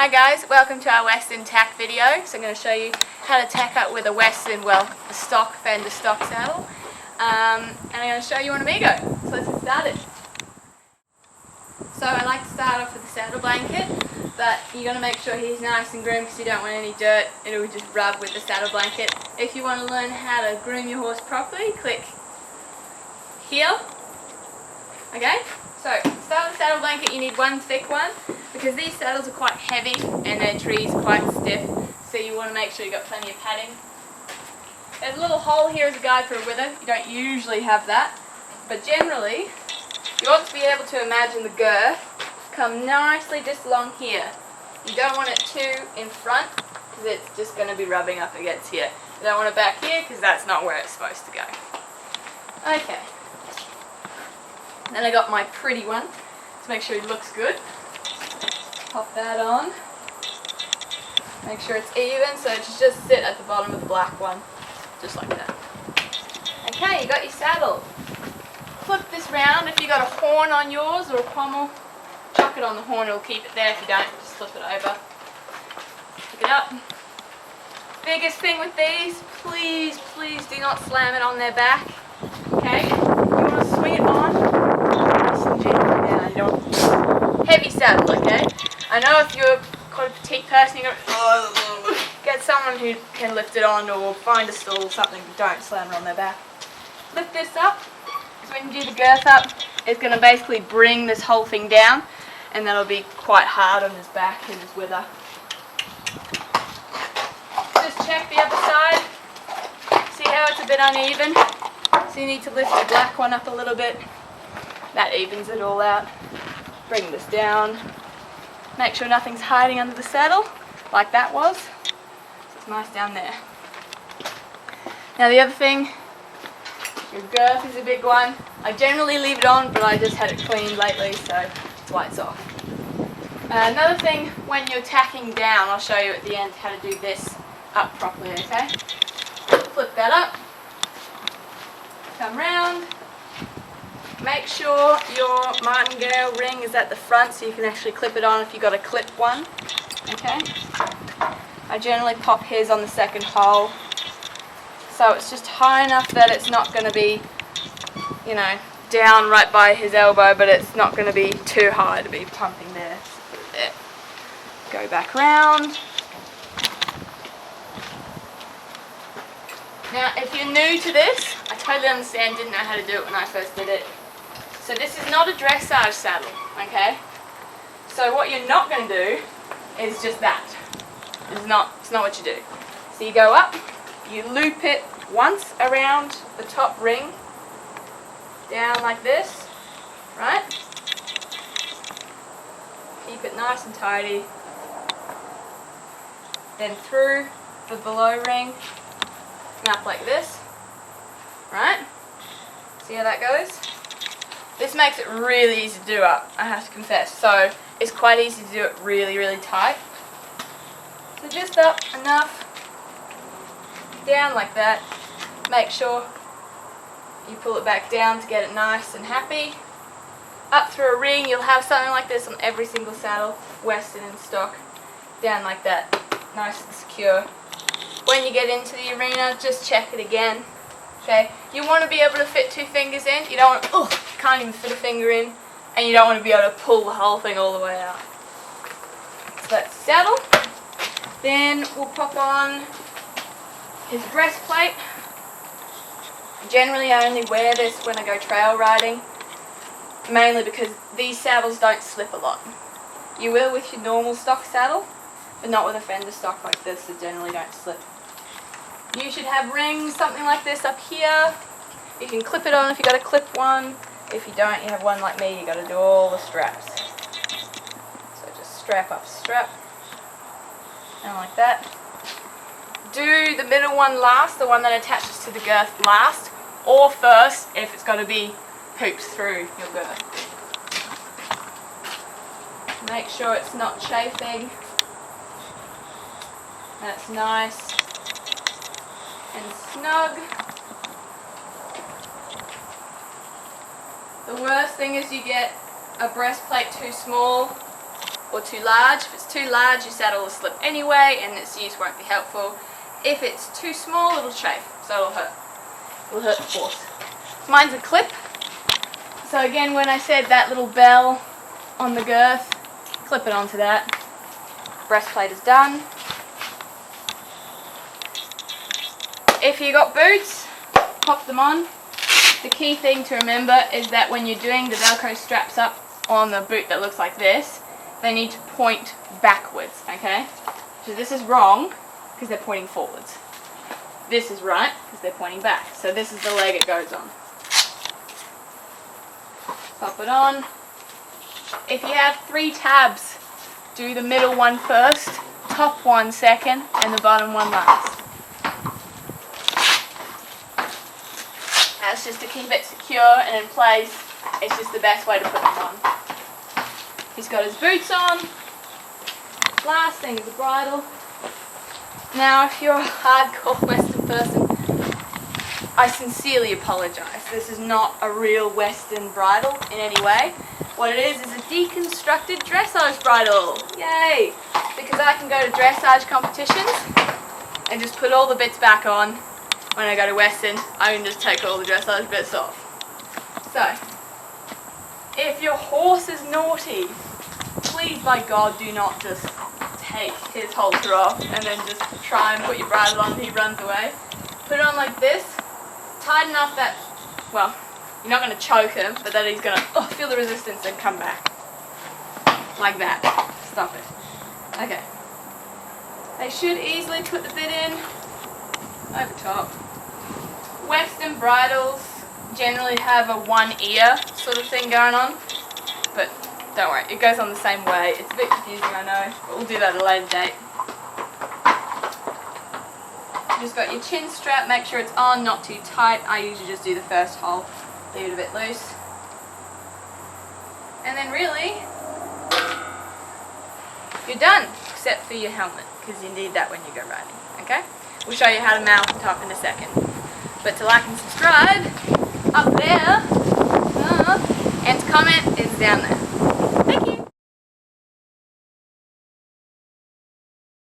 Hi guys, welcome to our Western tack video. So I'm going to show you how to tack up with a Western, well, a stock Fender stock saddle. And I'm going to show you on Amigo. So let's get started. So I like to start off with the saddle blanket, but you're going to make sure he's nice and groomed because you don't want any dirt. It'll just rub with the saddle blanket. If you want to learn how to groom your horse properly, click here. Okay? So, to start with the saddle blanket, you need one thick one because these saddles are quite heavy and their tree's quite stiff, so you want to make sure you've got plenty of padding. There's a little hole here as a guide for a wither. You don't usually have that, but generally you want to be able to imagine the girth come nicely just along here. You don't want it too in front because it's just going to be rubbing up against here. You don't want it back here because that's not where it's supposed to go. Okay. Then I got my pretty one to make sure it looks good. Pop that on. Make sure it's even, so it should just sit at the bottom of the black one. Just like that. Okay, you got your saddle. Flip this round. If you got a horn on yours or a pommel, chuck it on the horn, it'll keep it there. If you don't, just flip it over. Pick it up. Biggest thing with these, please do not slam it on their back. Okay? You want to swing it on. Heavy saddle, okay? I know if you're quite a petite person, you're going to get someone who can lift it on or find a stool or something, but don't slam it on their back. Lift this up, so when you do the girth up, it's going to basically bring this whole thing down, and that'll be quite hard on his back and his wither. Just check the other side, see how it's a bit uneven, so you need to lift the black one up a little bit. That evens it all out. Bring this down. Make sure nothing's hiding under the saddle, like that was. So it's nice down there. Now the other thing, your girth is a big one. I generally leave it on, but I just had it cleaned lately, so that's why it's off. Another thing, when you're tacking down, I'll show you at the end how to do this up properly, okay? Flip that up. Come round. Make sure your martingale ring is at the front so you can actually clip it on if you've got a clip one. Okay? I generally pop his on the second hole. So it's just high enough that it's not going to be, you know, down right by his elbow, but it's not going to be too high to be pumping there. So put it there. Go back round. Now, if you're new to this, I totally understand, didn't know how to do it when I first did it. So this is not a dressage saddle, okay? So what you're not going to do is just that. It's not what you do. So you go up, you loop it once around the top ring, down like this, right? Keep it nice and tidy. Then through the below ring, and up like this, right? See how that goes? This makes it really easy to do up, I have to confess. So it's quite easy to do it really tight. So just up enough, down like that. Make sure you pull it back down to get it nice and happy. Up through a ring, you'll have something like this on every single saddle, Western and stock. Down like that, nice and secure. When you get into the arena, just check it again. Okay, you want to be able to fit 2 fingers in. You don't want, can't even fit a finger in, and you don't want to be able to pull the whole thing all the way out. So that's the saddle. Then we'll pop on his breastplate. Generally, I only wear this when I go trail riding, mainly because these saddles don't slip a lot. You will with your normal stock saddle, but not with a Fender stock like this that generally don't slip. You should have rings, something like this up here. You can clip it on if you got a clip one. If you don't, you have one like me, you got to do all the straps. So just strap up strap, and like that. Do the middle one last, the one that attaches to the girth last, or first if it's got to be hoops through your girth. Make sure it's not chafing. That's nice and snug. The worst thing is you get a breastplate too small or too large. If it's too large, your saddle will slip anyway and its use won't be helpful. If it's too small, it'll chafe, so it'll hurt. It'll hurt the horse. Mine's a clip. So again, when I said that little bell on the girth, clip it onto that. Breastplate is done. If you got boots, pop them on. The key thing to remember is that when you're doing the Velcro straps up on the boot that looks like this, they need to point backwards, okay? So this is wrong because they're pointing forwards. This is right because they're pointing back. So this is the leg it goes on. Pop it on. If you have 3 tabs, do the middle one first, top one second, and the bottom one last. That's just to keep it secure and in place. It's just the best way to put them on. He's got his boots on. Last thing is the bridle. Now, if you're a hardcore Western person, I sincerely apologise. This is not a real Western bridle in any way. What it is a deconstructed dressage bridle. Yay! Because I can go to dressage competitions and just put all the bits back on. When I go to Western, I can just take all the dressage bits off. So, if your horse is naughty, please by God do not just take his halter off and then just try and put your bridle on and he runs away. Put it on like this, tight enough that, well, you're not going to choke him, but that he's going to feel the resistance and come back. Like that. Stop it. Okay. They should easily put the bit in over top. Western bridles generally have a one ear sort of thing going on, but don't worry, it goes on the same way. It's a bit confusing, I know, but we'll do that at a later date. You just got your chin strap, make sure it's on, not too tight. I usually just do the first hole, leave it a bit loose. And then really, you're done, except for your helmet, because you need that when you go riding, okay? We'll show you how to mount the top in a second. But to like and subscribe, up there, and to comment is down there.